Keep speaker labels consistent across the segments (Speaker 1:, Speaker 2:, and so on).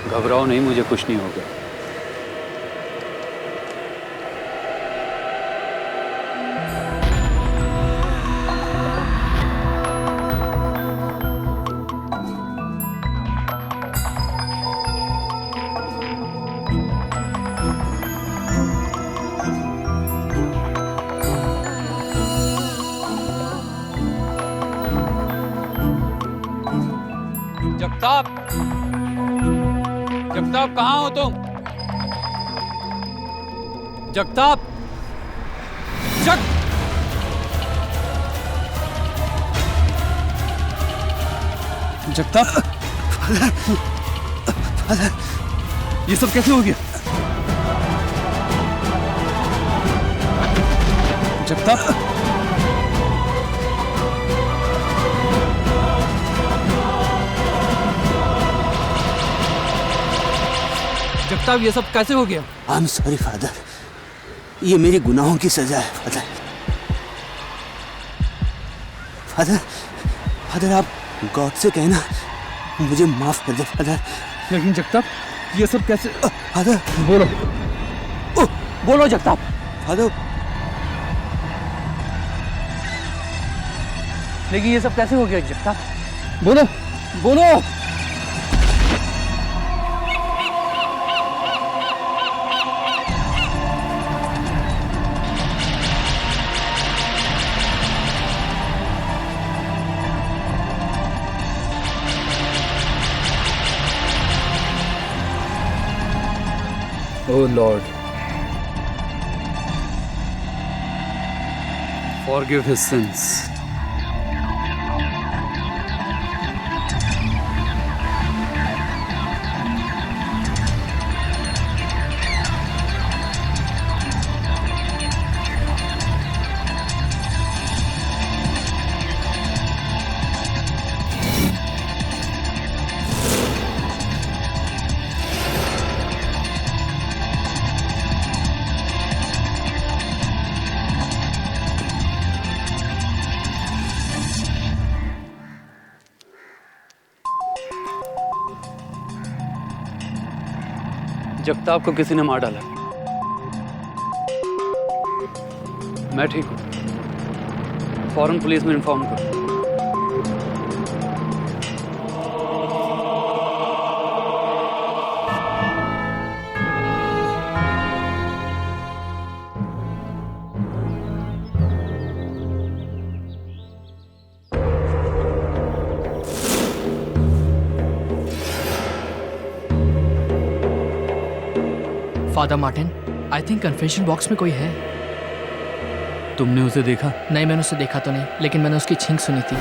Speaker 1: घबराओ नहीं, मुझे कुछ नहीं होगा। जगताप, जगताप कहाँ हो तुम? जगताप, जगताप,
Speaker 2: फादर,
Speaker 1: ये सब कैसे हो गया? जगताप, जगताप, ये सब कैसे हो गया?
Speaker 2: आई एम सॉरी फादर, ये मेरे गुनाहों की सजा है फादर। फादर, फादर आप गॉड से कहना मुझे माफ कर दे फादर।
Speaker 1: लेकिन जगताप, ये सब कैसे?
Speaker 2: फादर
Speaker 1: बोलो, बोलो जगताप।
Speaker 2: फादर,
Speaker 1: लेकिन ये सब कैसे हो गया जगताप? बोलो, बोलो। Oh Lord, forgive his sins. Jagtap को किसी ने मार डाला। मैं ठीक हूँ, फौरन पुलिस में इन्फॉर्म करो।
Speaker 3: Father Martin, I think confession box में कोई है।
Speaker 1: तुमने उसे देखा?
Speaker 3: नहीं, मैंने उसे देखा तो नहीं, लेकिन मैंने उसकी छींक सुनी थी।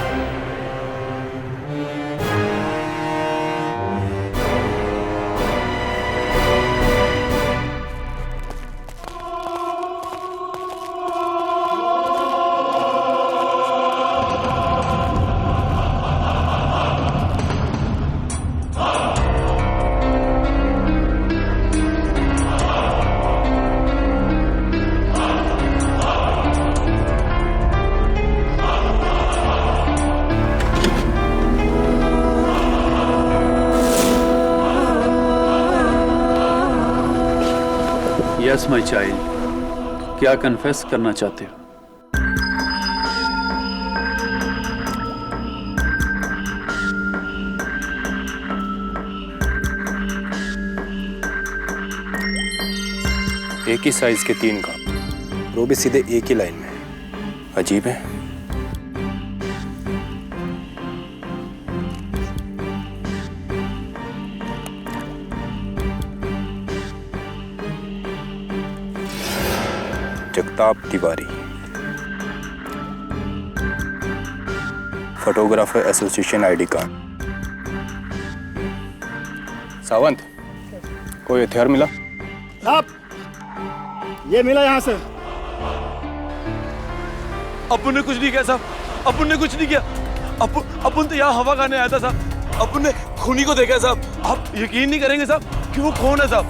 Speaker 1: यस माय चाइल्ड, क्या कन्फेस करना चाहते हो?
Speaker 4: एक ही साइज के 3 कप, वो भी सीधे एक ही लाइन में। अजीब है। Jagtap Tiwari, photographer association ID card. Sawant, कोई हथियार मिला?
Speaker 5: साहब, ये मिला यहाँ से।
Speaker 6: अपुन ने कुछ नहीं किया साहब, अपुन ने कुछ नहीं किया। अपुन तो यहाँ हवा खाने आया था साहब। अपुन ने खूनी को देखा साहब। आप यकीन नहीं करेंगे साहब कि वो कौन है साहब।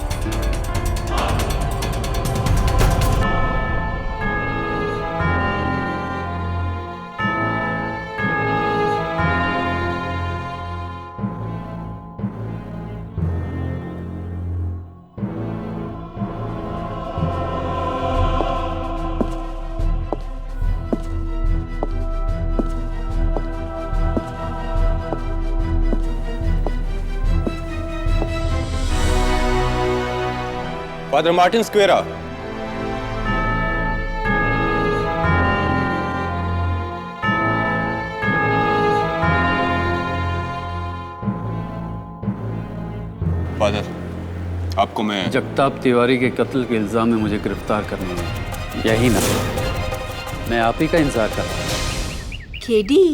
Speaker 4: Father Martin स्क्वेरा। फादर, आपको मैं
Speaker 1: जगताप तिवारी के कत्ल के इल्जाम में मुझे गिरफ्तार करने में यही ना, मैं आप ही का इंतजार कर रहा हूं।
Speaker 7: केडी,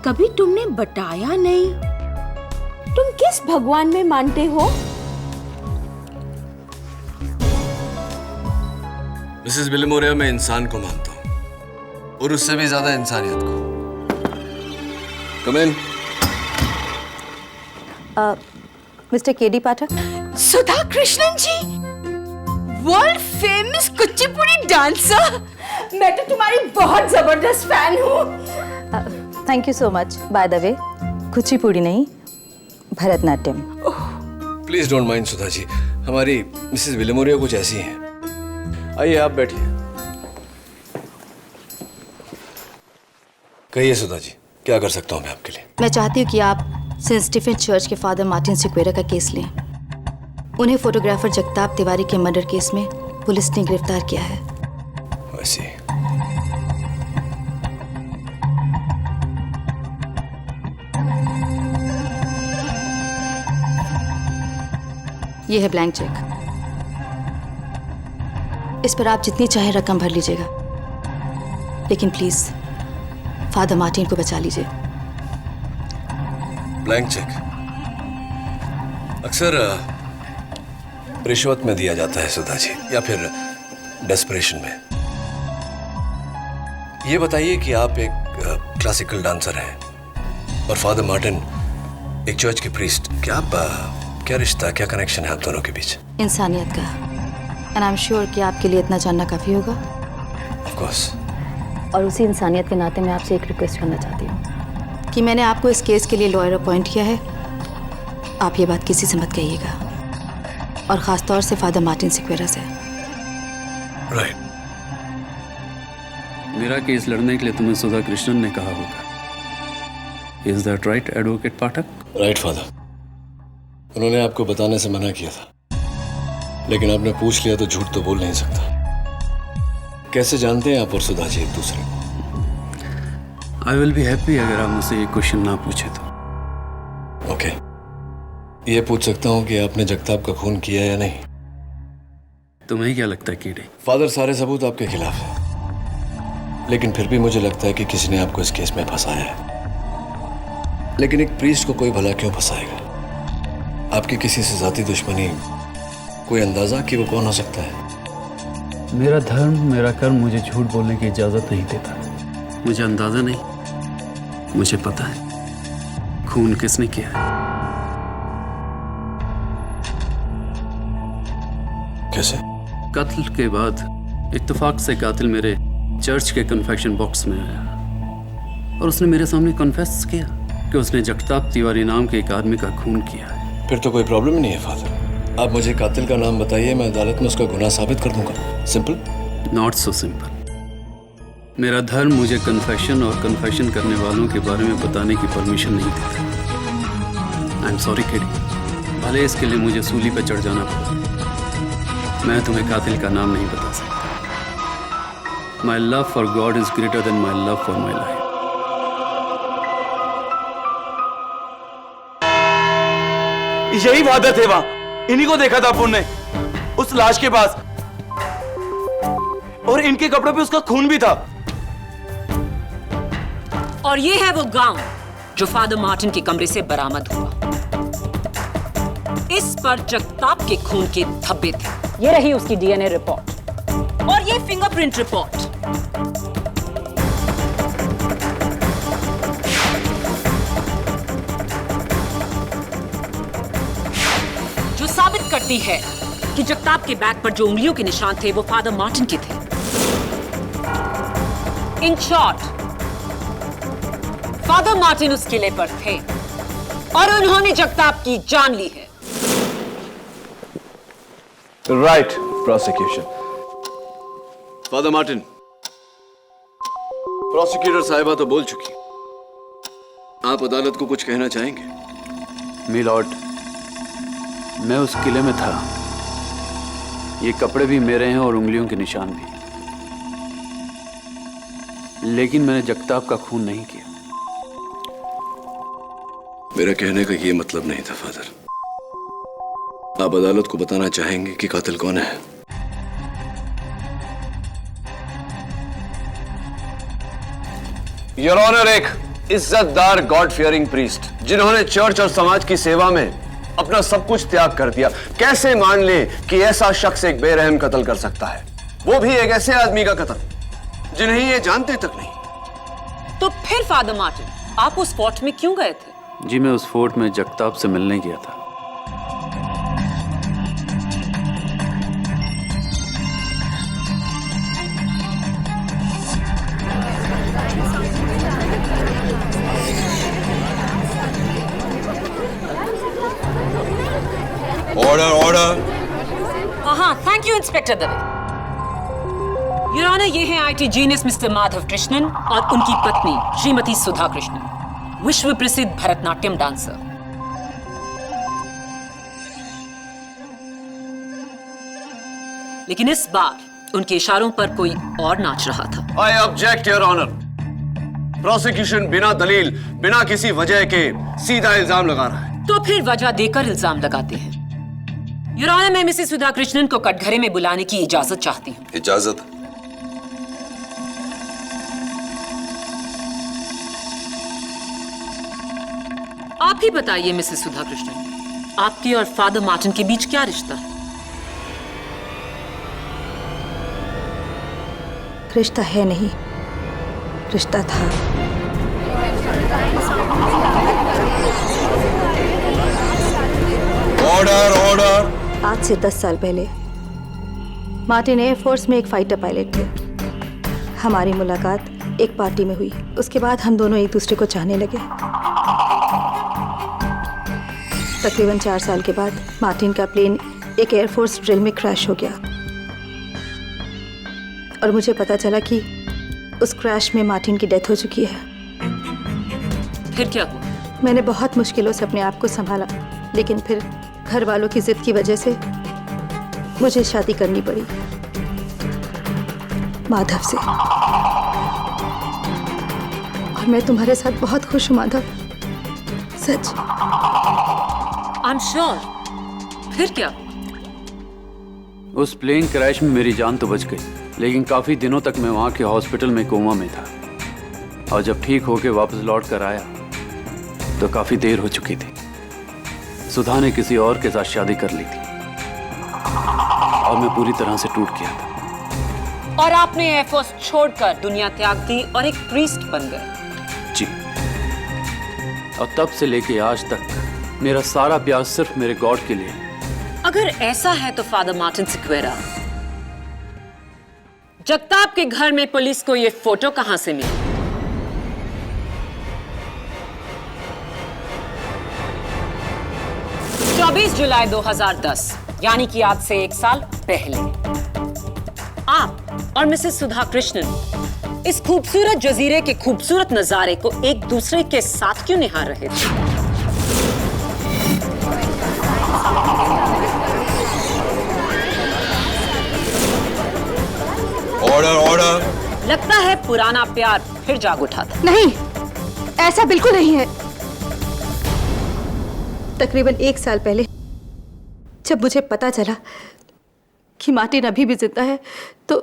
Speaker 7: कभी तुमने बताया नहीं तुम किस भगवान में मानते हो?
Speaker 8: मिसेस विलिमोरिया, मैं इंसान को मानता हूँ और उससे भी ज्यादा इंसानियत को। कम इन।
Speaker 9: मिस्टर केडी पाठक।
Speaker 7: सुधा कृष्णन जी, वर्ल्ड फेमस कुचिपुड़ी डांसर। मैं तो तुम्हारी बहुत जबरदस्त फैन हूँ।
Speaker 9: Thank you so much. By the way, Kuchipudi नहीं, Bharatanatyam.
Speaker 8: Please don't mind Sudha ji, हमारी मिसेस विलिमोरिया कुछ ऐसी हैं। आइए आप बैठिए। कहिए सुधा जी, क्या कर सकता हूँ मैं आपके लिए?
Speaker 9: मैं चाहती हूँ कि आप सेंट स्टीफन चर्च के फादर मार्टिन सिक्वेरा का केस लें। उन्हें फोटोग्राफर जगताप तिवारी के मर्डर केस में पुलिस ने गिरफ्तार किया है।
Speaker 8: वैसे
Speaker 9: ये है ब्लैंक चेक। इस पर आप जितनी चाहे रकम भर लीजिएगा, लेकिन प्लीज फादर मार्टिन को बचा लीजिए।
Speaker 8: ब्लैंक चेक अक्सर रिश्वत में दिया जाता है सुधा जी, या फिर डेस्परेशन में। ये बताइए कि आप एक क्लासिकल डांसर हैं और फादर मार्टिन एक चर्च के प्रीस्ट। क्या रिश्ता, क्या कनेक्शन है आप दोनों के बीच?
Speaker 9: इंसानियत का। एंड आई एम श्योर कि आपके लिए इतना जानना काफी होगा।
Speaker 8: Of course.
Speaker 9: और उसी इंसानियत के नाते मैं आपसे एक रिक्वेस्ट करना चाहती हूँ कि मैंने आपको इस केस के लिए लॉयर अपॉइंट किया है। आप ये बात किसी से मत कहिएगा, और खास तौर से फादर मार्टिन सिक्वेरा से।
Speaker 8: राइट।
Speaker 1: मेरा केस लड़ने के लिए तुम्हें सुधा कृष्णन ने कहा होगा। Is that right advocate Pathak?
Speaker 8: Right father, उन्होंने आपको बताने से मना किया था, लेकिन आपने पूछ लिया तो झूठ तो बोल नहीं सकता। कैसे जानते हैं आप और सुधा जी एक दूसरे को?
Speaker 1: आई विल बी हैप्पी अगर आप मुझसे ये क्वेश्चन ना पूछे तो।
Speaker 8: ओके, ये पूछ सकता हूँ कि आपने जगताप का खून किया या नहीं?
Speaker 1: तुम्हें क्या लगता है कीड़े?
Speaker 8: फादर, सारे सबूत आपके खिलाफ है, लेकिन फिर भी मुझे लगता है कि किसी ने आपको इस केस में फंसाया है। लेकिन एक प्रीस्ट को कोई भला क्यों फंसाएगा? आपकी किसी से जाती दुश्मनी, कोई अंदाजा कि वो कौन हो सकता है?
Speaker 1: मेरा धर्म, मेरा कर्म मुझे झूठ बोलने की इजाजत नहीं देता। मुझे अंदाजा नहीं, मुझे पता है खून किसने किया है।
Speaker 8: कैसे?
Speaker 1: कत्ल के बाद इत्तेफाक से कातिल मेरे चर्च के कन्फेक्शन बॉक्स में आया और उसने मेरे सामने कन्फेस किया कि उसने जगताप तिवारी नाम के एक आदमी का खून किया है।
Speaker 8: फिर तो कोई प्रॉब्लम नहीं है फादर। आप मुझे कातिल का नाम बताइए, मैं अदालत में उसका गुनाह साबित कर दूंगा। सिंपल?
Speaker 1: Not so simple. मेरा धर्म मुझे कन्फेशन और कन्फेशन करने वालों के बारे में बताने की परमिशन नहीं देता। आई एम सॉरी किडी, भले इसके लिए मुझे सूली पर चढ़ जाना पड़ा, मैं तुम्हें कातिल का नाम नहीं बता सकता। My love for God is greater than my love for my life.
Speaker 6: यही वादा थे वहां, इन्हीं को देखा था अपुन ने उस लाश के पास, और इनके कपड़ों पे उसका खून भी था।
Speaker 10: और ये है वो गाउन जो फादर मार्टिन के कमरे से बरामद हुआ। इस पर जगताप के खून के धब्बे थे। ये रही उसकी डीएनए रिपोर्ट और ये फिंगरप्रिंट रिपोर्ट। जो साबित करती है कि जगताप के बैग पर जो उंगलियों के निशान थे वो फादर मार्टिन के थे। इन शॉर्ट, फादर मार्टिन उस किले पर थे और उन्होंने जगताप की जान ली है।
Speaker 8: Right prosecution. Father Martin, prosecutor साहिबा तो बोल चुकी, आप अदालत को कुछ कहना चाहेंगे?
Speaker 1: मिलॉर्ड, मैं उस किले में था। ये कपड़े भी मेरे हैं और उंगलियों के निशान भी, लेकिन मैंने जगताप का खून नहीं किया।
Speaker 8: मेरा कहने का ये मतलब नहीं था फादर। आप अदालत को बताना चाहेंगे कि कातिल कौन है? योर ऑनर, एक इज्जतदार गॉड फियरिंग प्रीस्ट जिन्होंने चर्च और समाज की सेवा में अपना सब कुछ त्याग कर दिया, कैसे मान ले कि ऐसा शख्स एक बेरहम कत्ल कर सकता है, वो भी एक ऐसे आदमी का कत्ल जिन्हें ये जानते तक नहीं।
Speaker 10: तो फिर फादर मार्टिन, आप उस फोर्ट में क्यों गए थे?
Speaker 1: जी, मैं उस फोर्ट में जगताप से मिलने गया था।
Speaker 6: Order order.
Speaker 10: हाँ, thank you inspector Dave. Your honour, ये हैं IT genius mister Madhav Krishnan और उनकी पत्नी श्रीमती सुधा कृष्णन, विश्व प्रसिद्ध भरतनाट्यम डांसर। लेकिन इस बार उनके इशारों पर कोई और नाच रहा था।
Speaker 8: I object your honour. Prosecution बिना दलील, बिना किसी वजह के सीधा इल्जाम लगा रहा है।
Speaker 10: तो फिर वजह देकर इल्जाम लगाते हैं। योर ऑनर, मैं मिसेस सुधा कृष्णन को कटघरे में बुलाने की इजाजत चाहती हूँ।
Speaker 8: इजाजत?
Speaker 10: आप ही बताइए मिसेस सुधा कृष्णन, आपके और फादर मार्टिन के बीच क्या रिश्ता है?
Speaker 9: रिश्ता है नहीं, रिश्ता था।
Speaker 6: Order order.
Speaker 9: आज से 10 साल पहले मार्टिन एयरफोर्स में एक फाइटर पायलट थे। हमारी मुलाकात एक पार्टी में हुई। उसके बाद हम दोनों एक दूसरे को चाहने लगे। तकरीबन 4 साल के बाद मार्टिन का प्लेन एक एयरफोर्स ड्रिल में क्रैश हो गया और मुझे पता चला कि उस क्रैश में मार्टिन की डेथ हो चुकी है।
Speaker 10: फिर क्या हुआ?
Speaker 9: मैंने बहुत मुश्किलों से अपने आप को संभाला, लेकिन फिर घर वालों की जिद की वजह से मुझे शादी करनी पड़ी माधव से। और मैं तुम्हारे साथ बहुत खुश हूँ माधव, सच।
Speaker 10: I am sure. फिर क्या?
Speaker 1: उस प्लेन क्रैश में मेरी जान तो बच गई, लेकिन काफी दिनों तक मैं वहां के हॉस्पिटल में कोमा में था। और जब ठीक होके वापस लौट कर आया तो काफी देर हो चुकी थी। सुधा ने किसी और के साथ शादी कर ली थी और मैं पूरी तरह से टूट गया था।
Speaker 10: और आपने एयरफोर्स छोड़कर दुनिया त्याग दी और एक प्रीस्ट बन गए।
Speaker 1: जी, और तब से लेके आज तक मेरा सारा प्यार सिर्फ मेरे गॉड के लिए।
Speaker 10: अगर ऐसा है तो फादर मार्टिन सिक्वेरा, जगताप के घर में पुलिस को ये फोटो कहां से मिली? जुलाई 2010, यानी कि आज से 1 साल पहले आप और मिसेस सुधा कृष्णन इस खूबसूरत जजीरे के खूबसूरत नजारे को एक दूसरे के साथ क्यों निहार रहे थे?
Speaker 6: Order order.
Speaker 10: लगता है पुराना प्यार फिर जाग उठा था।
Speaker 9: नहीं, ऐसा बिल्कुल नहीं है। तकरीबन 1 साल पहले जब मुझे पता चला कि मार्टिन अभी भी जिंदा है तो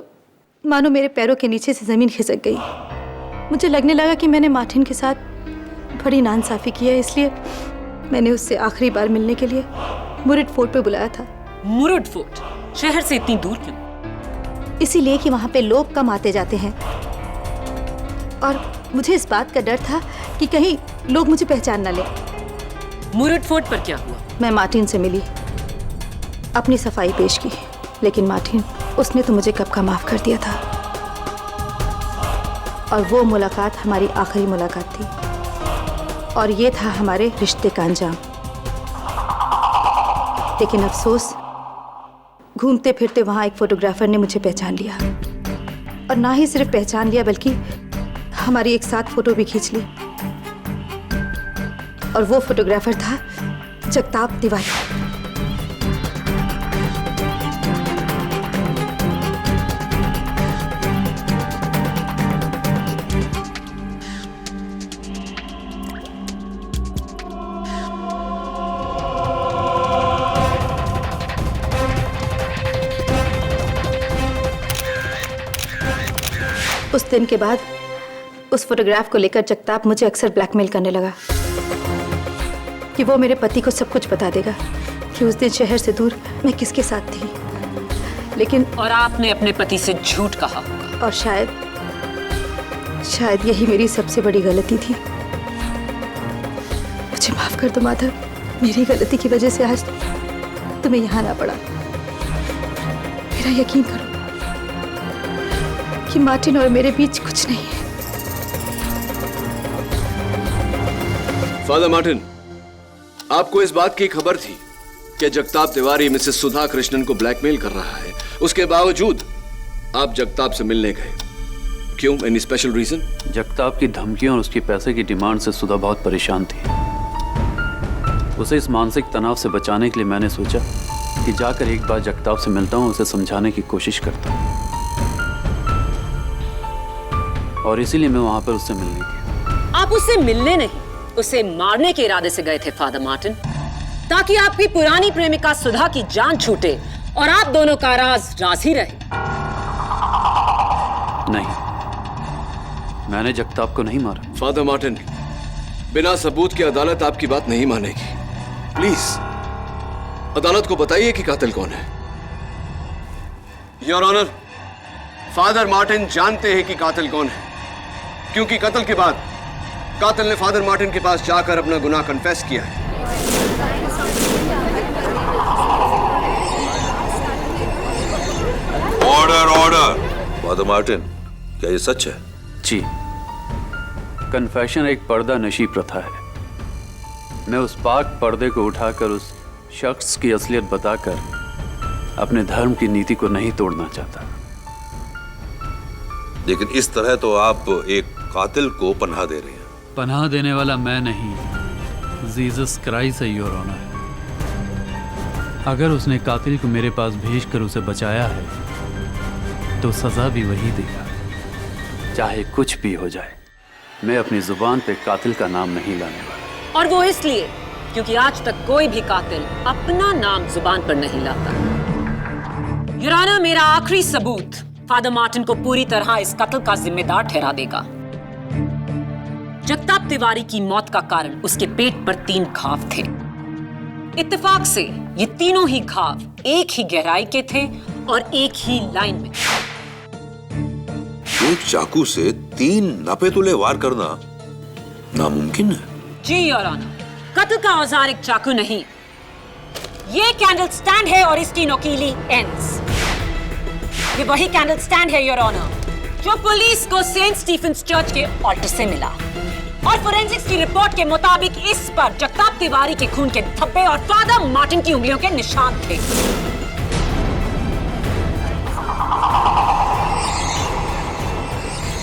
Speaker 9: मानो मेरे पैरों के नीचे से जमीन खिसक गई। मुझे लगने लगा कि मैंने मार्टिन के साथ बड़ी नाइंसाफी की है, इसलिए मैंने उससे आखिरी बार मिलने के लिए मुरिड फोर्ट पे बुलाया था।
Speaker 10: मुरुड फोर्ट? शहर से इतनी दूर क्यों?
Speaker 9: इसीलिए कि वहाँ पे लोग कम आते जाते हैं और मुझे इस बात का डर था कि कहीं लोग मुझे पहचान न लें।
Speaker 10: मुरुड फोर्ट पर क्या हुआ?
Speaker 9: मैं मार्टिन से मिली, अपनी सफाई पेश की, लेकिन मार्टिन उसने तो मुझे कब का माफ कर दिया था और वो मुलाकात हमारी आखिरी मुलाकात थी और ये था हमारे रिश्ते का अंजाम। लेकिन अफसोस, घूमते फिरते वहाँ एक फोटोग्राफर ने मुझे पहचान लिया और ना ही सिर्फ पहचान लिया बल्कि हमारी एक साथ फोटो भी खींच ली। और वो फोटोग्राफर था जगताप तिवारी। उस दिन के बाद उस फोटोग्राफ को लेकर जगताप मुझे अक्सर ब्लैकमेल करने लगा कि वो मेरे पति को सब कुछ बता देगा कि उस दिन शहर से दूर मैं किसके साथ थी। लेकिन
Speaker 10: और आपने अपने पति से झूठ कहा
Speaker 9: और शायद यही मेरी सबसे बड़ी गलती थी। मुझे माफ कर दो माधव, मेरी गलती की वजह से आज तुम्हें यहाँ ना पड़ा। मेरा यकीन करो कि मार्टिन और मेरे बीच कुछ नहीं है।
Speaker 8: फादर मार्टिन, आपको इस बात की खबर थी कि जगताप तिवारी मिसेस सुधा कृष्णन को ब्लैकमेल कर रहा है, उसके बावजूद आप जगताप से मिलने गए। क्यों? Any special reason?
Speaker 1: जगताप की धमकियों और उसकी पैसे की डिमांड से सुधा बहुत परेशान थी। उसे इस मानसिक तनाव से बचाने के लिए मैंने सोचा कि जाकर एक बार जगताप से मिलता हूं, उसे समझाने की कोशिश करता हूं और इसीलिए मैं वहां पर उससे मिलने गया।
Speaker 10: आप उससे मिलने नहीं, उसे मारने के इरादे से गए थे फादर मार्टिन, ताकि आपकी पुरानी प्रेमिका सुधा की जान छूटे और आप दोनों का राज ही रहे।
Speaker 1: नहीं, मैंने जगताप को नहीं मारा।
Speaker 8: फादर मार्टिन, बिना सबूत की अदालत आपकी बात नहीं मानेगी। प्लीज अदालत को बताइए कि कातिल कौन है। योर ऑनर, फादर मार्टिन जानते हैं कि कातिल कौन है, क्योंकि कत्ल के बाद कातिल ने फादर मार्टिन के पास जाकर अपना गुनाह कन्फेस किया है।
Speaker 6: Order order. फादर मार्टिन, क्या ये सच है?
Speaker 1: जी, कन्फेशन एक पर्दा नशी प्रथा है। मैं उस पाक पर्दे को उठाकर उस शख्स की असलियत बताकर अपने धर्म की नीति को नहीं तोड़ना चाहता।
Speaker 6: लेकिन इस तरह तो आप एक कातिल को पनाह दे रहे हैं।
Speaker 1: पनाह देने वाला मैं नहीं, जीसस क्राइस्ट है योर ऑनर। अगर उसने कातिल को मेरे पास भेजकर उसे बचाया है तो सजा भी वही देगा। चाहे कुछ भी हो जाए, मैं अपनी जुबान पे कातिल का नाम नहीं लाने वाला।
Speaker 10: और वो इसलिए क्योंकि आज तक कोई भी कातिल अपना नाम जुबान पर नहीं लाता। योर ऑनर, मेरा आखिरी सबूत फादर मार्टिन को पूरी तरह इस कत्ल का जिम्मेदार ठहरा देगा। जगताप तिवारी की मौत का कारण उसके पेट पर 3 घाव थे। इत्तेफाक से ये तीनों ही घाव एक ही गहराई के थे और एक ही लाइन में।
Speaker 6: एक चाकू से 3 नापेतुले वार करना नामुमकिन है।
Speaker 10: जी योर ऑनर, कत्ल का औजार एक चाकू नहीं, ये कैंडल स्टैंड है और इसकी नोकीली एंड्स। ये वही कैंडल स्टैंड है योर ऑनर जो पुलिस को सेंट स्टीफेंस चर्च के ऑल्टर से मिला और फोरेंसिक्स की रिपोर्ट के मुताबिक इस पर जगताप तिवारी के खून के धब्बे और फादर मार्टिन की उंगलियों के निशान थे।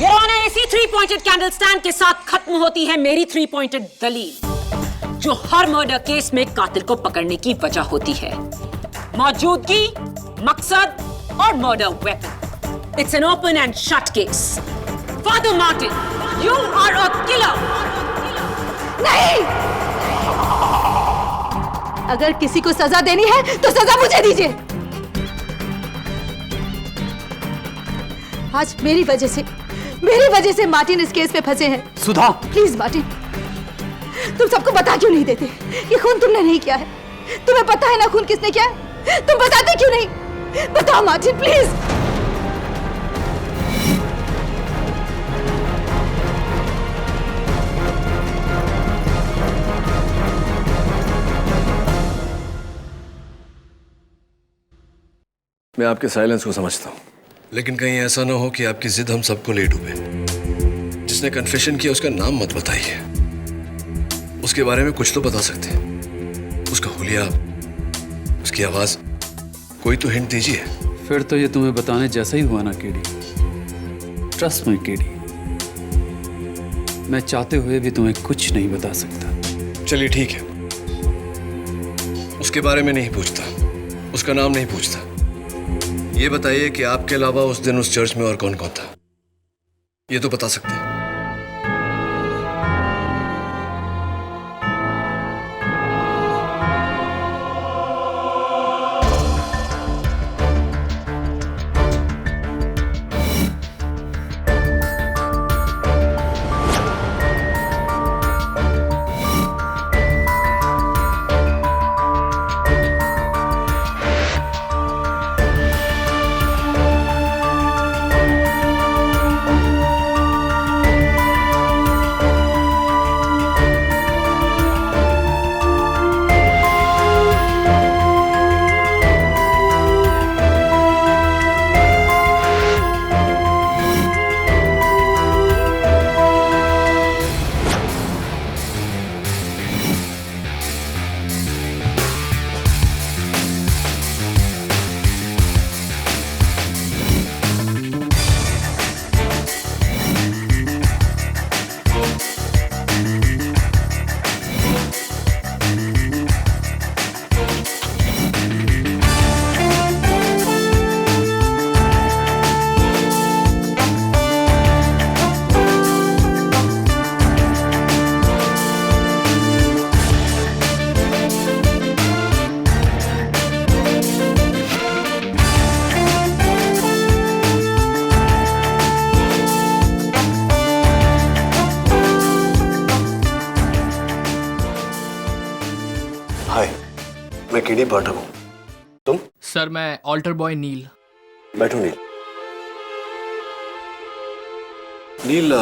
Speaker 10: योर ऑनर, इसी 3 पॉइंटेड कैंडल स्टैंड के साथ खत्म होती है मेरी 3 पॉइंटेड दलील, जो हर मर्डर केस में कातिल को पकड़ने की वजह होती है। मौजूदगी, मकसद और murder weapon. It's an open and shut case. Father Martin, you are a killer.
Speaker 9: नहीं! अगर किसी को सजा देनी है तो सजा मुझे दीजिए। आज मेरी वजह से मार्टिन इस केस में फंसे हैं।
Speaker 1: सुधा,
Speaker 9: प्लीज मार्टिन, तुम सबको बता क्यों नहीं देते? ये खून तुमने नहीं किया है, तुम्हें पता है ना खून किसने किया है? तुम बताते क्यों नहीं? बताओ मार्टिन प्लीज।
Speaker 8: मैं आपके साइलेंस को समझता हूँ, लेकिन कहीं ऐसा ना हो कि आपकी जिद हम सबको ले डूबे। जिसने कन्फेशन किया उसका नाम मत बताइए, उसके बारे में कुछ तो बता सकते हैं। उसका हुलिया, उसकी आवाज, कोई तो हिंट दीजिए।
Speaker 1: फिर तो ये तुम्हें बताने जैसा ही हुआ ना केडी। ट्रस्ट मी केडी, मैं चाहते हुए भी तुम्हें कुछ नहीं बता सकता।
Speaker 8: चलिए ठीक है, उसके बारे में नहीं पूछता, उसका नाम नहीं पूछता। ये बताइए कि आपके अलावा उस दिन उस चर्च में और कौन कौन था, ये तो बता सकते हैं। मैं केडी पाठक हूँ। तुम?
Speaker 3: सर मैं ऑल्टर बॉय नील।
Speaker 8: बैठो नील। नील,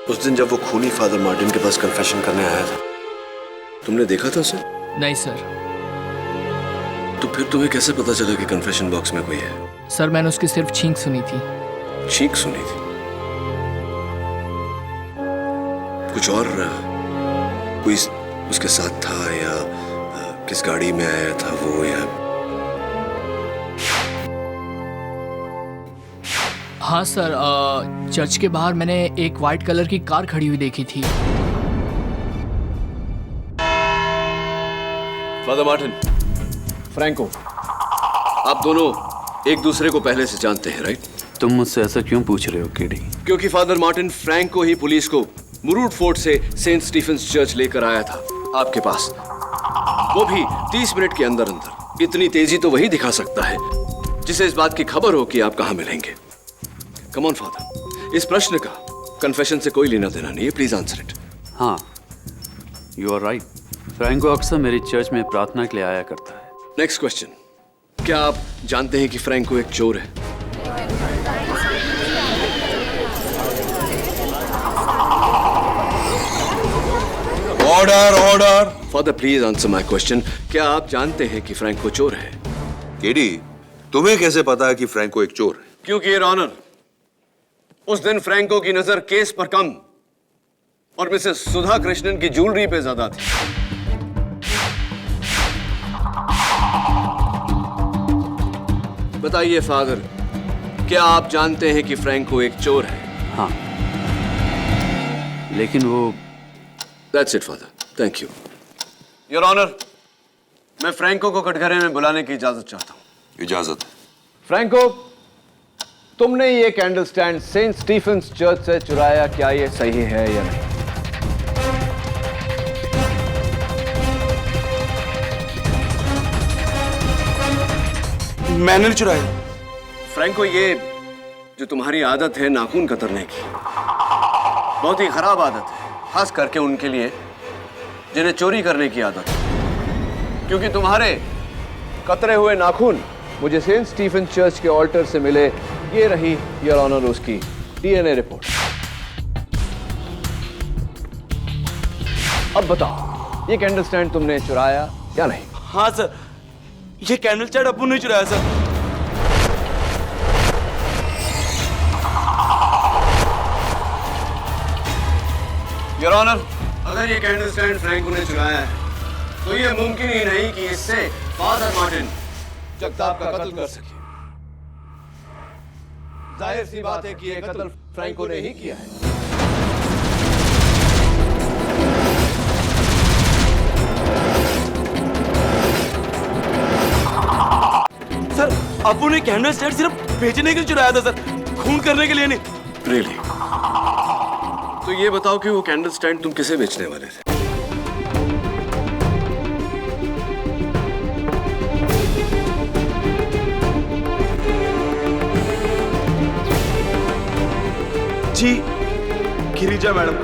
Speaker 8: उस दिन जब वो खूनी फादर मार्टिन के पास कन्फेशन करने आया था, तुमने देखा था उसे?
Speaker 3: नहीं सर।
Speaker 8: तो फिर तुम्हें कैसे पता चला कि कन्फेशन बॉक्स में कोई है?
Speaker 3: सर मैंने उसकी सिर्फ छींक सुनी थी।
Speaker 8: छींक सुनी थी? कुछ और कोई उसके साथ था, या किस गाड़ी में आया था वो, या?
Speaker 3: हाँ सर, चर्च के बाहर मैंने एक वाइट कलर की कार खड़ी हुई देखी थी।
Speaker 8: फादर मार्टिन, फ्रैंको, आप दोनों एक दूसरे को पहले से जानते हैं, राइट?
Speaker 1: तुम मुझसे ऐसा क्यों पूछ रहे हो केडी?
Speaker 8: क्योंकि फादर मार्टिन फ्रैंको ही पुलिस को मुरूड फोर्ट से सेंट स्टीफेंस चर्च लेकर आया था आपके पास, वो भी 30 मिनट के अंदर अंदर। इतनी तेजी तो वही दिखा सकता है जिसे इस बात की खबर हो कि आप कहां मिलेंगे। कम ऑन फादर, इस प्रश्न का कन्फेशन से कोई लेना देना नहीं है, प्लीज आंसर इट।
Speaker 1: हाँ, यू आर राइट। फ्रैंको अक्सर मेरी चर्च में प्रार्थना के लिए आया करता है।
Speaker 8: नेक्स्ट क्वेश्चन, क्या आप जानते हैं कि फ्रैंको एक चोर है?
Speaker 6: Order order.
Speaker 8: Father please answer my question, क्या आप जानते हैं कि फ्रैंको चोर है?
Speaker 11: केडी, तुम्हें कैसे पता है कि फ्रैंको एक चोर है?
Speaker 8: क्योंकि योर ऑनर, उस दिन फ्रैंको की नजर केस पर कम और मिसेस सुधा कृष्णन की ज्वेलरी पे ज्यादा थी। बताइए फादर, क्या आप जानते हैं कि फ्रैंको एक चोर है?
Speaker 1: हाँ, लेकिन वो...
Speaker 8: That's it, father. Thank you. Your Honor, मैं फ्रैंको को कटघरे में बुलाने की इजाजत चाहता हूँ।
Speaker 11: इजाजत।
Speaker 8: फ्रैंको, तुमने ये candle stand Saint Stephen's church से चुराया, क्या ये सही है या नहीं?
Speaker 6: मैंने नहीं चुराया।
Speaker 8: फ्रैंको, ये जो तुम्हारी आदत है नाखून कतरने की, बहुत ही खराब आदत है, खास करके उनके लिए जिन्हें चोरी करने की आदत है। क्योंकि तुम्हारे कतरे हुए नाखून मुझे सेंट स्टीफन चर्च के ऑल्टर से मिले। ये रही योर ऑनर उसकी डीएनए रिपोर्ट। अब बताओ, ये कैंडल स्टैंड तुमने चुराया या नहीं?
Speaker 6: हाँ सर, ये कैंडल स्टैंड अप्पू ने चुराया सर।
Speaker 8: योर ऑनर, अगर ये कैंडल स्टैंड फ्रैंको ने चुराया है तो ये मुमकिन ही नहीं कि इससे फादर मार्टिन जगताप का कत्ल कर सके। जाहिर सी बात है कि ये कत्ल फ्रैंको ने ही किया है।
Speaker 6: सर, अप्पू ने कैंडल स्टैंड सिर्फ बेचने के लिए चुराया था सर, खून करने के लिए नहीं।
Speaker 8: रियली? तो ये बताओ कि वो कैंडल स्टैंड तुम किसे बेचने वाले थे?
Speaker 6: जी, Girija madam.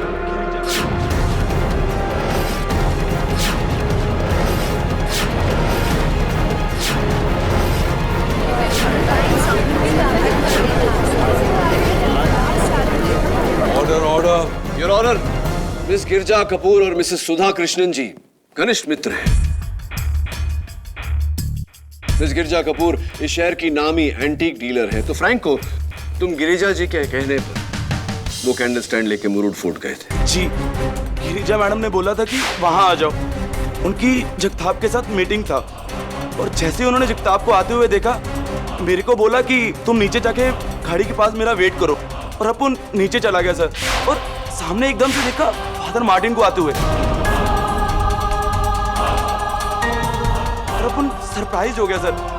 Speaker 8: Order order. Your honour, miss Girja Kapoor और मिसेस सुधा कृष्णन जी घनिष्ठ मित्र हैं। मिस गिरजा कपूर इस शहर की नामी एंटीक डीलर है, तो फ्रैंको तुम गिरिजा जी के कहने पर वो कैंडल स्टैंड लेके मुरुड फोर्ट गए थे।
Speaker 6: जी, गिरिजा मैडम ने बोला था कि वहां आ जाओ, उनकी जगताप के साथ मीटिंग था। और जैसे उन्होंने जगताप को आते हुए देखा, मेरे को बोला कि तुम नीचे जाके गाड़ी के पास मेरा वेट करो। और अपन नीचे चला गया सर, और सामने एकदम से देखा फादर मार्टिन को आते हुए। और अपन सरप्राइज हो गया सर।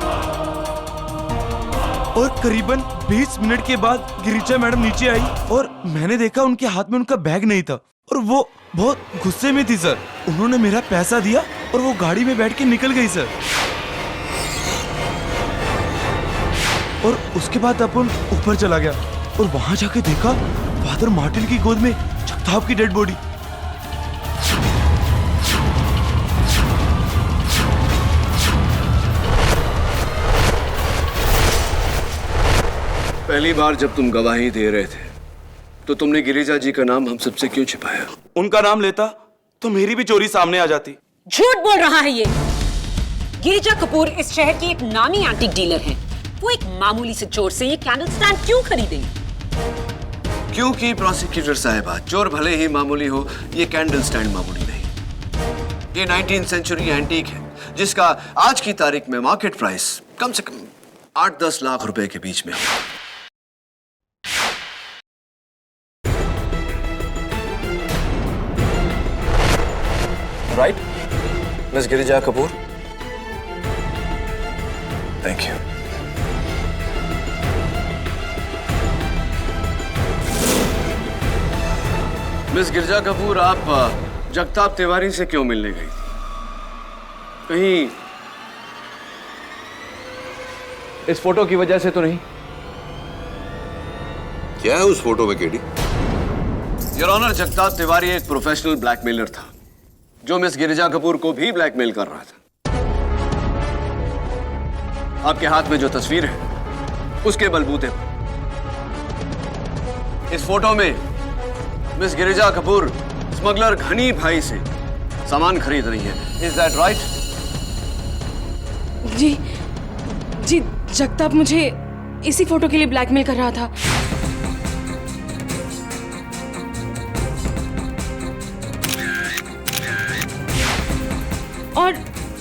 Speaker 6: और करीबन 20 मिनट के बाद गिरिजा मैडम नीचे आई और मैंने देखा उनके हाथ में उनका बैग नहीं था और वो बहुत गुस्से में थी सर। उन्होंने मेरा पैसा दिया और वो गाड़ी में बैठ के निकल गई सर। और उसके बाद अपन ऊपर चला गया और वहां जाके देखा फादर मार्टिन की गोद में जगताप की डेड बॉडी।
Speaker 8: पहली बार जब तुम गवाही दे रहे थे तो तुमने गिरिजा जी का नाम हम सबसे क्यों छिपाया?
Speaker 6: उनका नाम लेता तो मेरी भी चोरी सामने आ जाती।
Speaker 10: झूठ बोल रहा है ये। गिरिजा कपूर इस शहर की एक नामी एंटीक डीलर हैं। वो एक मामूली से चोर से ये कैंडल स्टैंड क्यों खरीदेंगे?
Speaker 8: क्योंकि प्रोसिक्यूटर साहिबा, चोर भले ही मामूली हो, ये कैंडल स्टैंड मामूली नहीं। ये 19th सेंचुरी एंटीक है जिसका आज की तारीख में मार्केट प्राइस कम से कम 8-10 लाख रुपए के बीच में है। Right, miss Girija Kapoor? Thank you. Miss Girija Kapoor, आप जगताप तिवारी से क्यों मिलने गई थी? कहीं इस फोटो की वजह से तो नहीं?
Speaker 11: क्या है उस फोटो में KD?
Speaker 8: Your honour, Jagtap Tiwari एक प्रोफेशनल ब्लैकमेलर था जो मिस गिरिजा कपूर को भी ब्लैकमेल कर रहा था। आपके हाथ में जो तस्वीर है उसके बलबूते पर इस फोटो में मिस गिरिजा कपूर स्मगलर घनी भाई से सामान खरीद रही है। Is that right?
Speaker 12: जी जी, जगताप मुझे इसी फोटो के लिए ब्लैकमेल कर रहा था। और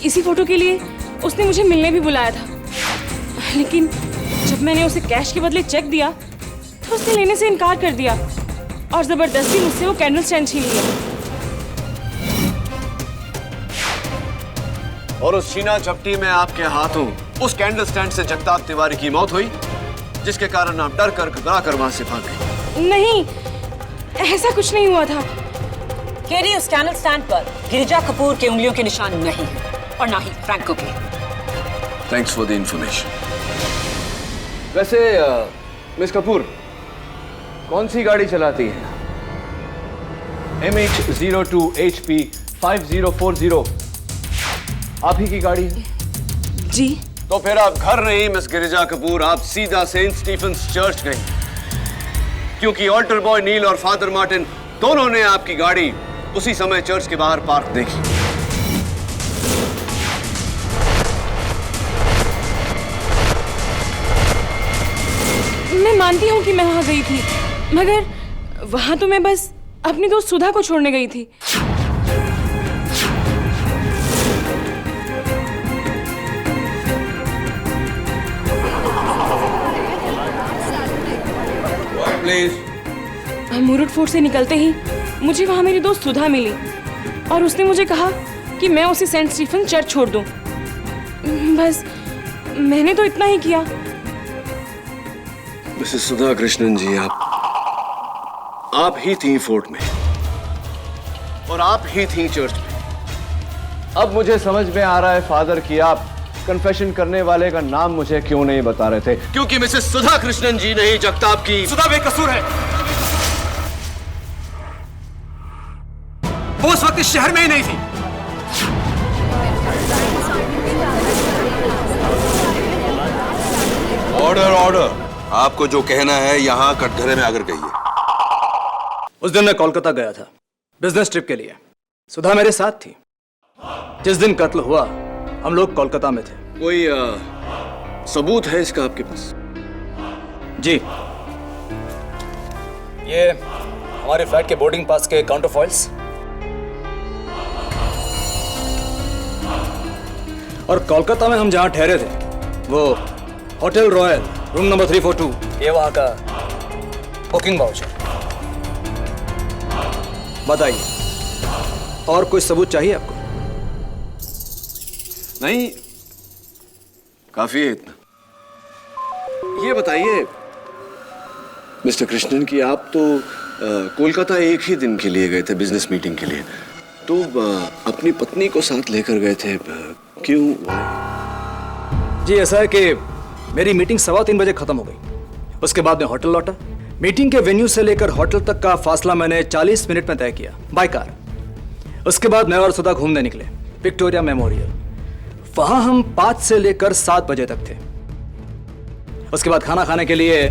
Speaker 12: इसी फोटो के लिए उसने मुझे मिलने भी बुलाया था, लेकिन जब मैंने उसे कैश के बदले चेक दिया तो उसने लेने से इनकार कर दिया और जबरदस्ती मुझसे वो कैंडल स्टैंड छीन लिया।
Speaker 8: और उस शीना चपटी में आपके हाथों उस कैंडल स्टैंड से जगताप तिवारी की मौत हुई, जिसके कारण आप डर कर घबरा कर वहां से भाग गए।
Speaker 12: नहीं, ऐसा कुछ नहीं हुआ था।
Speaker 10: केडी, उस कैंडल स्टैंड पर गिरिजा कपूर के उंगलियों के निशान नहीं है और ना ही फ्रैंको के।
Speaker 8: Thanks for the information. वैसे मिस कपूर कौन सी गाड़ी चलाती है? MH02 HP 5040। आप ही की गाड़ी है?
Speaker 12: जी।
Speaker 8: तो फिर आप घर नहीं मिस गिरिजा कपूर, आप सीधा सेंट स्टीफेंस चर्च गई, क्योंकि ऑल्टर बॉय नील और फादर मार्टिन दोनों ने आपकी गाड़ी उसी समय चर्च के बाहर पार्क देखी।
Speaker 12: मैं मानती हूँ कि मैं वहां गई थी, मगर वहां तो मैं बस अपनी दोस्त सुधा को छोड़ने गई थी।
Speaker 8: प्लीज।
Speaker 12: मुरुड फोर्ट से निकलते ही मुझे वहां मेरी दोस्त सुधा मिली और उसने मुझे कहा कि मैं उसे सेंट स्टीफन चर्च छोड़ दूं। बस मैंने तो इतना ही किया।
Speaker 8: मिसेस सुधा कृष्णन जी, आप ही थी फोर्ट में और आप ही थी चर्च में। अब मुझे समझ में आ रहा है फादर कि आप कन्फेशन करने वाले का नाम मुझे क्यों नहीं बता रहे थे। क्योंकि मिसेस सुधा कृष्णन जी नहीं जगताप की।
Speaker 6: सुधा बेकसूर है। वो उस वक्त इस शहर में ही नहीं थी।
Speaker 11: Order order. आपको जो कहना है यहाँ कटघरे में आकर कहिए।
Speaker 4: उस दिन मैं कोलकाता गया था बिजनेस ट्रिप के लिए। सुधा मेरे साथ थी। जिस दिन कत्ल हुआ हम लोग कोलकाता में थे।
Speaker 8: कोई सबूत है इसका आपके पास?
Speaker 4: जी, ये हमारे फ्लाइट के बोर्डिंग पास के काउंटर फॉइल्स और कोलकाता में हम जहां ठहरे थे वो होटल रॉयल रूम नंबर 342, ये वहां का बुकिंग वाउचर। बताइए, और कोई सबूत चाहिए आपको?
Speaker 8: नहीं, काफी है इतना। ये बताइए मिस्टर कृष्णन कि आप तो कोलकाता एक ही दिन के लिए गए थे बिजनेस मीटिंग के लिए, तो अपनी पत्नी को साथ लेकर गए थे, क्यों?
Speaker 4: जी, ऐसा है कि मेरी मीटिंग 3:15 बजे खत्म हो गई। उसके बाद मैं होटल लौटा। मीटिंग के वेन्यू से लेकर होटल तक का फासला मैंने 40 मिनट में तय किया बाय कार। उसके बाद मैं और सुधा घूमने निकले विक्टोरिया मेमोरियल। वहां हम 5 से लेकर 7 बजे तक थे। उसके बाद खाना खाने के लिए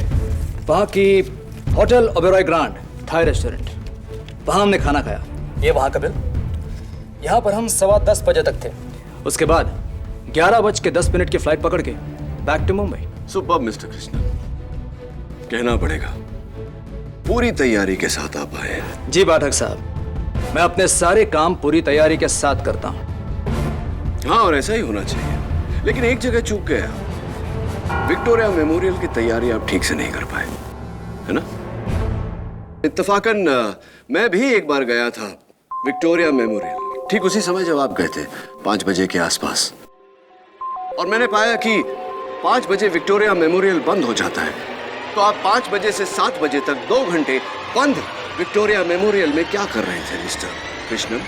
Speaker 4: वहां की hotel Oberoi grand Thai restaurant, वहां हमने खाना खाया। ये वहां का बिल। यहां पर हम 10:15 बजे तक थे। उसके बाद 11:10 की फ्लाइट पकड़ के back to Mumbai.
Speaker 8: Superb mister Krishnan, कहना पड़ेगा पूरी तैयारी के साथ आप आए हैं।
Speaker 4: जी पाठक साहब, मैं अपने सारे काम पूरी तैयारी के साथ करता हूं।
Speaker 8: हाँ, और ऐसा ही होना चाहिए। लेकिन एक जगह चूक गया। विक्टोरिया मेमोरियल की तैयारी आप ठीक से नहीं कर पाए, है ना? इत्तफाकन मैं भी एक बार गया था विक्टोरिया मेमोरियल, ठीक उसी समय जब आप गए थे, 5 बजे के आसपास। और मैंने पाया कि 5 बजे विक्टोरिया मेमोरियल बंद हो जाता है। तो आप 5 बजे से 7 बजे तक 2 घंटे बंद विक्टोरिया मेमोरियल में क्या कर रहे थे मिस्टर कृष्णन?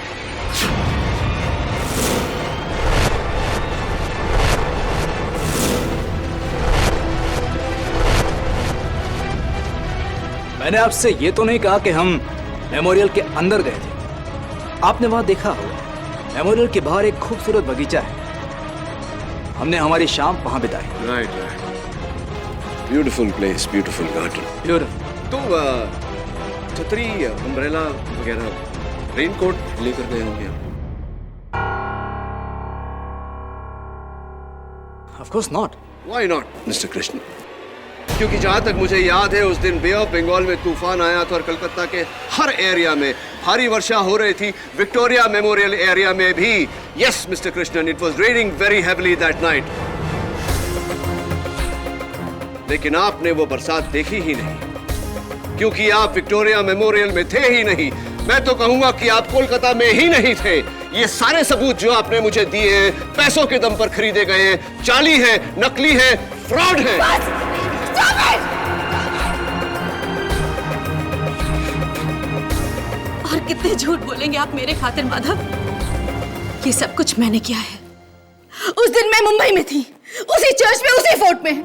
Speaker 4: मैंने आपसे ये तो नहीं कहा कि हम मेमोरियल के अंदर गए थे। आपने वहां देखा होगा मेमोरियल के बाहर एक खूबसूरत बगीचा है। हमने हमारी शाम वहां बिताई।
Speaker 8: Right right, beautiful place, beautiful garden.
Speaker 4: Beautiful.
Speaker 8: तो छतरी, अम्ब्रेला वगैरह, रेनकोट लेकर गए होंगे आप?
Speaker 4: Of course not.
Speaker 8: Why not mister Krishna? क्योंकि जहां तक मुझे याद है उस दिन बे ऑफ बंगाल में तूफान आया था और कलकत्ता के हर एरिया में भारी वर्षा हो रही थी। विक्टोरिया मेमोरियल एरिया में भी। Yes mister Krishnan, it was raining very heavily that night. लेकिन आपने वो बरसात देखी ही नहीं, क्योंकि आप विक्टोरिया मेमोरियल में थे ही नहीं। मैं तो कहूंगा कि आप कोलकाता में ही नहीं थे। ये सारे सबूत जो आपने मुझे दिए हैं पैसों के दम पर खरीदे गए हैं, जाली है, नकली है, फ्रॉड है।
Speaker 7: और कितने झूठ बोलेंगे आप मेरे खातिर माधव? ये सब कुछ मैंने किया है। उस दिन मैं मुंबई में थी, उसी चर्च में, उसी फोर्ट में।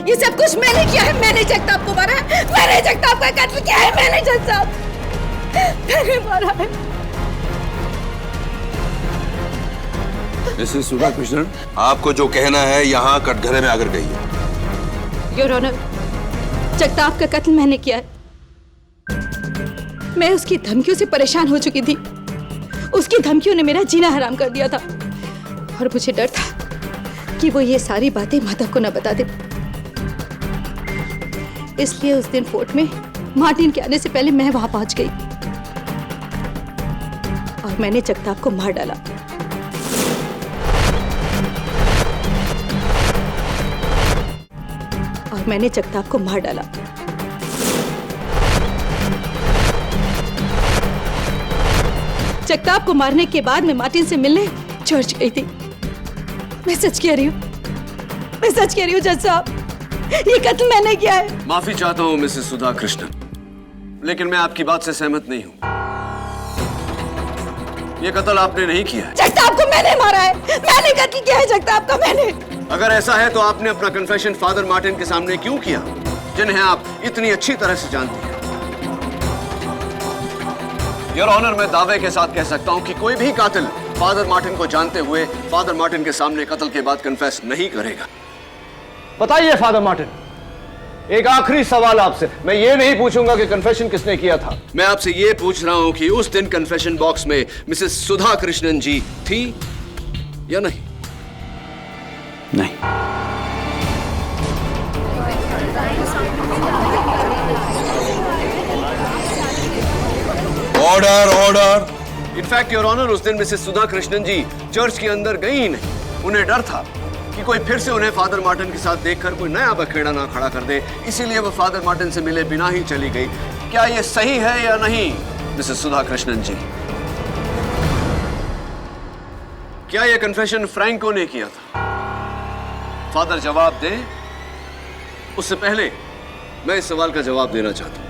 Speaker 7: ये सब कुछ मैंने किया है। मैंने जगताप को मारा है, मैंने जगताप का कत्ल किया है, मैंने जगताप मैंने मारा है।
Speaker 11: मिसेस सुधा कृष्णन, आपको जो कहना है यहाँ कटघरे में आकर कहिए।
Speaker 7: योर ऑनर, जगताप का कत्ल मैंने किया है। मैं उसकी धमकियों से परेशान हो चुकी थी। उसकी धमकियों ने मेरा जीना हराम कर दिया था और मुझे डर था कि वो ये सारी बातें माधव को न बता दे। इसलिए उस दिन फोर्ट में मार्टिन के आने से पहले मैं वहां पहुंच गई और मैंने जगताप को मार डाला। और मैंने जगताप को मार डाला। जगताप को मारने के बाद मैं मार्टिन से मिलने चर्च गई थी। मैं सच कह रही हूँ, मैं सच कह रही हूँ जज साहब, ये कत्ल मैंने किया है।
Speaker 8: माफी चाहता हूँ मिसेस सुधा कृष्णन, लेकिन मैं आपकी बात से सहमत नहीं हूँ। ये कत्ल आपने नहीं किया है।
Speaker 7: जगताप को मैंने मारा है, मैंने कत्ल किया है जगताप का, मैंने।
Speaker 8: अगर ऐसा है तो आपने अपना कन्फेशन फादर मार्टिन के सामने क्यों किया, जिन्हें आप इतनी अच्छी तरह से जानती हैं? योर ऑनर, मैं दावे के साथ कह सकता हूं कि कोई भी कातिल फादर मार्टिन को जानते हुए फादर मार्टिन के सामने कत्ल के बाद कन्फेस नहीं करेगा।
Speaker 13: बताइए फादर मार्टिन, एक आखिरी सवाल आपसे। मैं ये नहीं पूछूंगा कि कन्फेशन किसने किया था।
Speaker 8: मैं आपसे ये पूछ रहा हूं कि उस दिन कन्फेशन बॉक्स में मिसेस सुधा कृष्णन जी थी या नहीं?
Speaker 1: नहीं।
Speaker 11: Order, order.
Speaker 8: In fact your honour, उस दिन मिसेस सुधा कृष्णन जी चर्च के अंदर गई ही नहीं। उन्हें डर था कि कोई फिर से उन्हें फादर मार्टिन के साथ देखकर कोई नया बखेड़ा ना खड़ा कर दे, इसीलिए वो फादर मार्टिन से मिले बिना ही चली गई। क्या ये सही है या नहीं मिसेस सुधा कृष्णन जी? क्या ये कन्फेशन फ्रैंको ने किया था? फादर जवाब दे। उससे पहले मैं इस सवाल का जवाब देना चाहता हूं।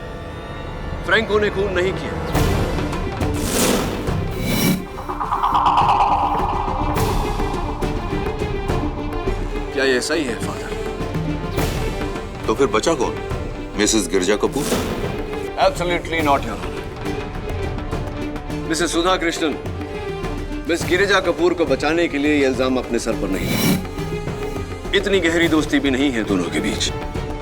Speaker 8: फ्रैंको ने खून नहीं किया। क्या यह सही है फादर?
Speaker 11: तो फिर बचा कौन? Mrs Girja Kapoor?
Speaker 8: Absolutely not your honour. Mrs Sudha Krishnan, miss Girija Kapoor को बचाने के लिए यह इल्जाम अपने सर पर नहीं लिया। इतनी गहरी दोस्ती भी नहीं है दोनों के बीच।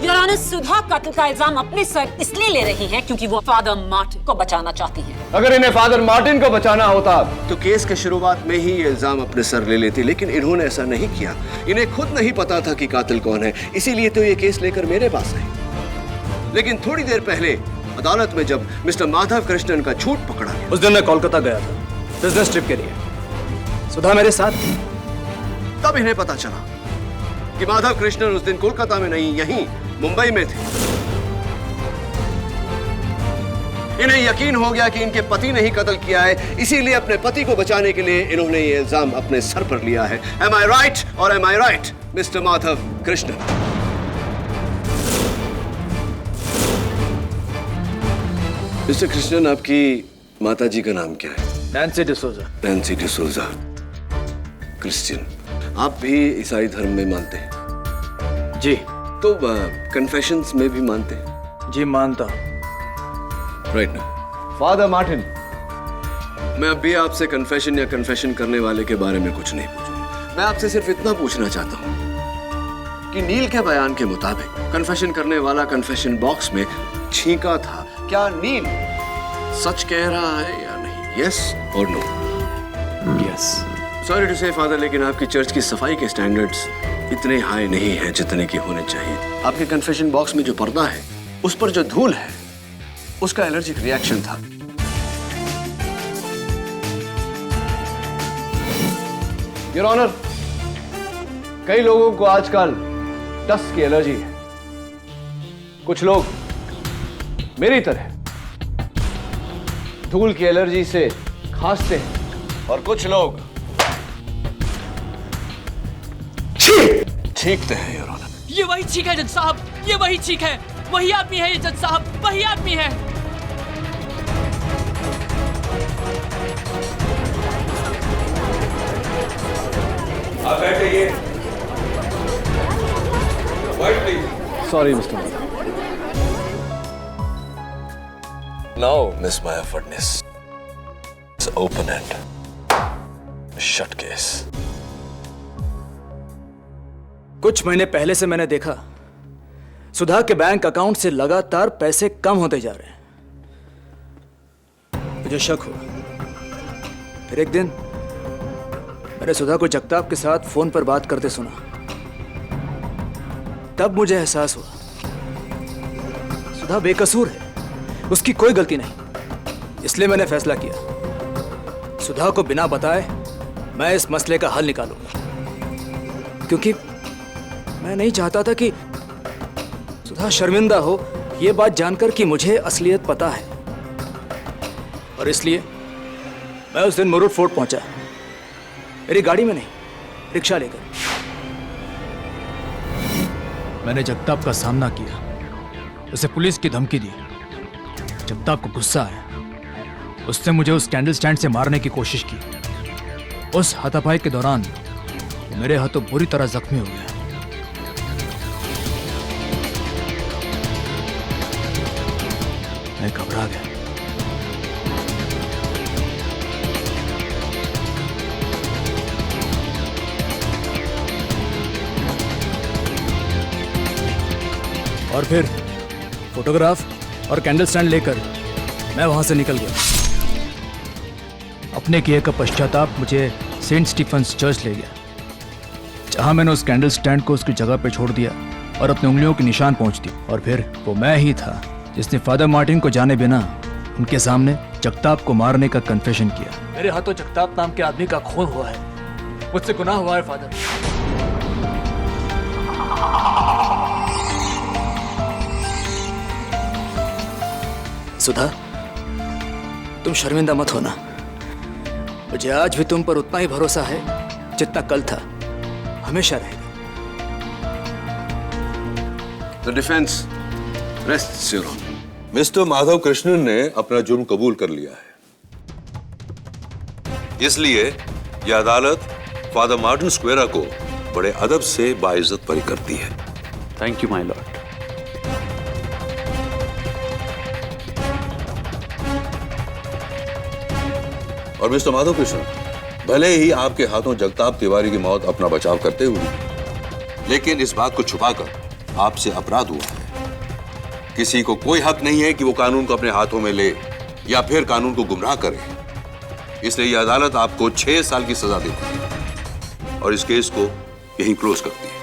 Speaker 10: योर ऑनर, सुधा कत्ल का इल्जाम अपने सर इसलिए ले रही हैं क्योंकि वो फादर मार्टिन को बचाना चाहती हैं।
Speaker 13: अगर इन्हें फादर मार्टिन को बचाना होता
Speaker 8: तो केस के शुरुआत में ही ये इल्जाम अपने सर ले लेती, लेकिन इन्होंने ऐसा नहीं किया। इन्हें खुद नहीं पता था कि कातिल कौन है, इसीलिए तो ये केस लेकर मेरे पास आए। लेकिन थोड़ी देर पहले अदालत में जब मिस्टर माधव कृष्णन का झूठ पकड़ा गया,
Speaker 4: उस दिन मैं कोलकाता गया था बिजनेस ट्रिप के लिए। सुधा मेरे साथ थी।
Speaker 8: तब इन्हें पता चला कि माधव कृष्णन उस दिन कोलकाता में नहीं, यहीं मुंबई में थे। इन्हें यकीन हो गया कि इनके पति ने ही कत्ल किया है, इसीलिए अपने पति को बचाने के लिए इन्होंने ये इल्जाम अपने सर पर लिया है। Am I right or am I right, mister Madhav Krishnan? Mister Krishnan, आपकी माता जी का नाम क्या है?
Speaker 4: Nancy D'Souza.
Speaker 8: Nancy D'Souza, Christian. आप भी ईसाई धर्म में मानते हैं?
Speaker 4: जी।
Speaker 8: तो कन्फेशंस में भी मानते हैं?
Speaker 4: जी मानता।
Speaker 8: राइट ना?
Speaker 13: फादर मार्टिन,
Speaker 8: मैं अब भी आपसे कन्फेशन या कन्फेशन करने वाले के बारे में कुछ नहीं पूछूंगा। मैं आपसे सिर्फ इतना पूछना चाहता हूं कि नील के बयान के मुताबिक कन्फेशन करने वाला कन्फेशन बॉक्स में छींका था। क्या नील सच कह रहा है या नहीं? यस और नो?
Speaker 1: यस।
Speaker 8: सॉरी टू से फादर, लेकिन आपकी चर्च की सफाई के स्टैंडर्ड्स इतने हाई नहीं हैं जितने की होने चाहिए। आपके कन्फेशन बॉक्स में जो पर्दा है, उस पर जो धूल है, उसका एलर्जिक रिएक्शन था।
Speaker 13: योर ऑनर, कई लोगों को आजकल डस्ट की एलर्जी है। कुछ लोग मेरी तरह धूल की एलर्जी से खांसते हैं और कुछ लोग
Speaker 8: छींकते हैं। योर ऑनर,
Speaker 3: ये वही छींक है जज साहब, ये वही छींक है। वही आदमी है ये जज साहब, वही आदमी है।
Speaker 11: आप बैठिए। White please.
Speaker 13: Sorry mister.
Speaker 8: Now, Miss Maya Fadnis, it's open end, shut case.
Speaker 4: कुछ महीने पहले से मैंने देखा सुधा के बैंक अकाउंट से लगातार पैसे कम होते जा रहे हैं। मुझे शक हुआ। फिर एक दिन मैंने सुधा को जगताप के साथ फोन पर बात करते सुना। तब मुझे एहसास हुआ सुधा बेकसूर है, उसकी कोई गलती नहीं। इसलिए मैंने फैसला किया सुधा को बिना बताए मैं इस मसले का हल निकालूंगा, क्योंकि मैं नहीं चाहता था कि सुधा शर्मिंदा हो यह बात जानकर कि मुझे असलियत पता है। और इसलिए मैं उस दिन मुरुड फोर्ट पहुंचा, मेरी गाड़ी में नहीं, रिक्शा लेकर। मैंने जगताप का सामना किया, उसे पुलिस की धमकी दी। जगताप को गुस्सा आया, उसने मुझे उस कैंडल स्टैंड से मारने की कोशिश की। उस हाथापाई के दौरान वो मेरे हाथों बुरी तरह जख्मी हो गया। मैं घबरा गया। और फिर फोटोग्राफ और कैंडल स्टैंड लेकर मैं वहां से निकल गया। अपने किए का पश्चाताप मुझे सेंट स्टीफन्स चर्च ले गया, जहां मैंने उस कैंडल स्टैंड को उसकी जगह पे छोड़ दिया और अपनी उंगलियों के निशान पहुंच दी। और फिर वो मैं ही था जिसने फादर मार्टिन को जाने बिना उनके सामने जगताप को मारने का कन्फेशन किया। मेरे हाथों जगताप नाम के आदमी का खून हुआ है, मुझसे गुनाह हुआ है फादर। सुधा, तुम शर्मिंदा मत होना। मुझे आज भी तुम पर उतना ही भरोसा है जितना कल था, हमेशा रहेगा।
Speaker 11: The defense rests your honor. Mister Madhav Krishnan ने अपना जुर्म कबूल कर लिया है, इसलिए यह अदालत फादर मार्टिन स्क्वेरा को बड़े अदब से बाइज्जत बरी करती है।
Speaker 1: Thank you my Lord.
Speaker 11: और मिस्टर माधव कृष्ण, भले ही आपके हाथों जगताप तिवारी की मौत अपना बचाव करते हुए, लेकिन इस बात को छुपाकर आपसे अपराध हुआ है। किसी को कोई हक नहीं है कि वो कानून को अपने हाथों में ले या फिर कानून को गुमराह करे। इसलिए यह अदालत आपको 6 साल की सजा देती है और इस केस को यहीं क्लोज करती है।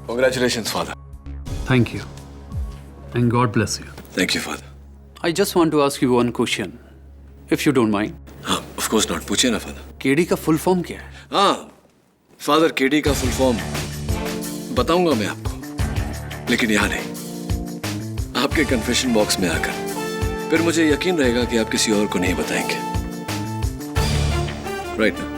Speaker 8: Congratulations, Father.
Speaker 1: Thank you. And God bless you.
Speaker 8: Thank you, Father.
Speaker 1: I just want to ask you one question, if you don't mind.
Speaker 8: हाँ, of course not. पूछिए ना, Father.
Speaker 1: केडी का फुल फॉर्म क्या है?
Speaker 8: हाँ, Father, KD का full form बताऊंगा मैं आपको, लेकिन यहाँ नहीं, आपके कन्फेशन बॉक्स में आकर। फिर मुझे यकीन रहेगा कि आप किसी और को नहीं बताएंगे। राइट ना?